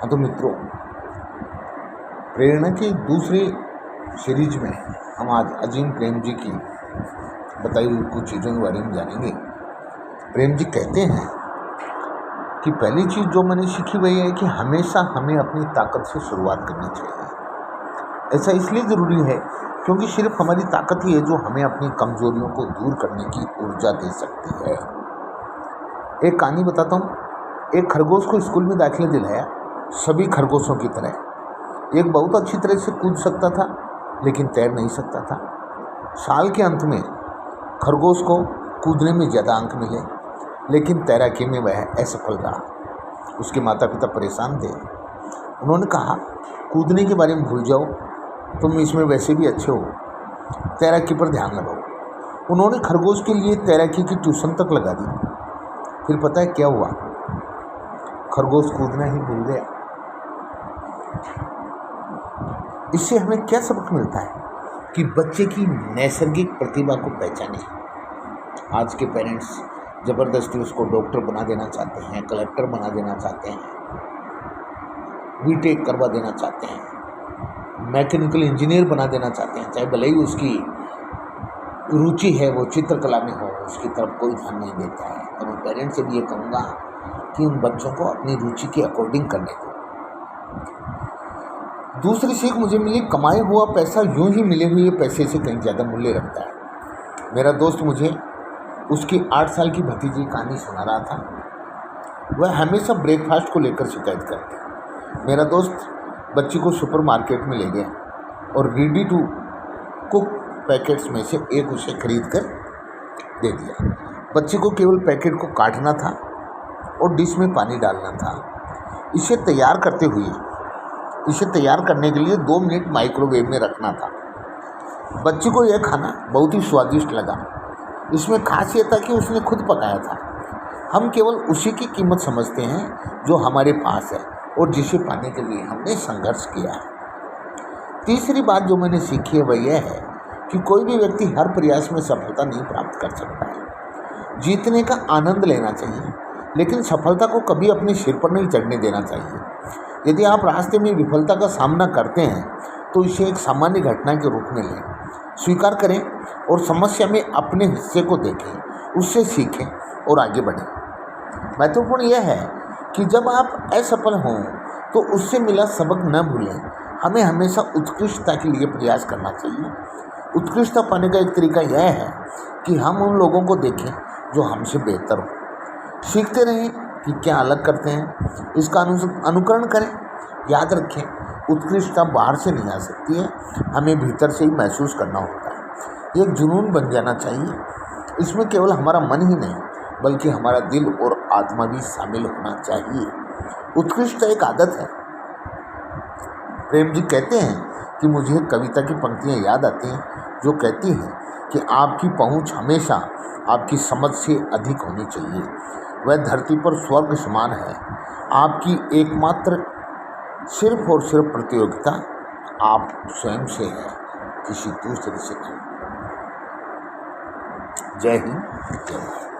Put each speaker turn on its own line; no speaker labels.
हाँ तो मित्रों, प्रेरणा की दूसरी सीरीज में हम आज अजीम प्रेम जी की बताई हुई कुछ चीज़ों के बारे में जानेंगे। प्रेम जी कहते हैं कि पहली चीज़ जो मैंने सीखी वही है कि हमेशा हमें अपनी ताकत से शुरुआत करनी चाहिए। ऐसा इसलिए ज़रूरी है क्योंकि सिर्फ हमारी ताकत ही है जो हमें अपनी कमजोरियों को दूर करने की ऊर्जा दे सकती है। एक कहानी बताता हूँ। एक खरगोश को स्कूल में दाखिला दिलाया, सभी खरगोशों की तरह। एक बहुत अच्छी तरह से कूद सकता था लेकिन तैर नहीं सकता था। साल के अंत में खरगोश को कूदने में ज़्यादा अंक मिले लेकिन तैराकी में वह असफल रहा। उसके माता पिता परेशान थे। उन्होंने कहा, कूदने के बारे में भूल जाओ, तुम इसमें वैसे भी अच्छे हो, तैराकी पर ध्यान लगाओ। उन्होंने खरगोश के लिए तैराकी की ट्यूशन तक लगा दी। फिर पता है क्या हुआ? खरगोश कूदना ही भूल गया। इससे हमें क्या सबक मिलता है कि बच्चे की नैसर्गिक प्रतिभा को पहचानें। आज के पेरेंट्स ज़बरदस्ती उसको डॉक्टर बना देना चाहते हैं, कलेक्टर बना देना चाहते हैं, बीटेक करवा देना चाहते हैं, मैकेनिकल इंजीनियर बना देना चाहते हैं, चाहे भले ही उसकी रुचि है वो चित्रकला में हो, उसकी तरफ कोई ध्यान नहीं देता है। तो मैं पेरेंट्स से भी ये कहूँगा कि उन बच्चों को अपनी रुचि के अकॉर्डिंग करने दो। दूसरी सीख मुझे मिली, कमाया हुआ पैसा यूं ही मिले हुए पैसे से कहीं ज़्यादा मूल्य रखता है। मेरा दोस्त मुझे उसकी 8 साल की भतीजी कहानी सुना रहा था। वह हमेशा ब्रेकफास्ट को लेकर शिकायत करती। मेरा दोस्त बच्ची को सुपरमार्केट में ले गया और रेडी टू कुक पैकेट्स में से एक उसे खरीद कर दे दिया। बच्ची को केवल पैकेट को काटना था और डिश में पानी डालना था। इसे तैयार करने के लिए 2 मिनट माइक्रोवेव में रखना था। बच्ची को यह खाना बहुत ही स्वादिष्ट लगा। इसमें खासियत था कि उसने खुद पकाया था। हम केवल उसी की कीमत समझते हैं जो हमारे पास है और जिसे पाने के लिए हमने संघर्ष किया है। तीसरी बात जो मैंने सीखी है वह यह है कि कोई भी व्यक्ति हर प्रयास में सफलता नहीं प्राप्त कर सकता है। जीतने का आनंद लेना चाहिए लेकिन सफलता को कभी अपने सिर पर नहीं चढ़ने देना चाहिए। यदि आप रास्ते में विफलता का सामना करते हैं तो इसे एक सामान्य घटना के रूप में लें, स्वीकार करें और समस्या में अपने हिस्से को देखें, उससे सीखें और आगे बढ़ें। महत्वपूर्ण यह है कि जब आप असफल हों तो उससे मिला सबक न भूलें। हमें हमेशा उत्कृष्टता के लिए प्रयास करना चाहिए। उत्कृष्टता पाने का एक तरीका यह है कि हम उन लोगों को देखें जो हमसे बेहतर हो, सीखते रहें कि क्या अलग करते हैं, इसका अनुकरण करें। याद रखें, उत्कृष्टता बाहर से नहीं आ सकती है, हमें भीतर से ही महसूस करना होता है। एक जुनून बन जाना चाहिए। इसमें केवल हमारा मन ही नहीं बल्कि हमारा दिल और आत्मा भी शामिल होना चाहिए। उत्कृष्टता एक आदत है। प्रेम जी कहते हैं कि मुझे कविता की पंक्तियाँ याद आती हैं जो कहती हैं कि आपकी पहुँच हमेशा आपकी समझ से अधिक होनी चाहिए। वह धरती पर स्वर्ग समान है। आपकी एकमात्र सिर्फ और सिर्फ प्रतियोगिता आप स्वयं से है, किसी दूसरे से नहीं। जय हिंद, जय भारत।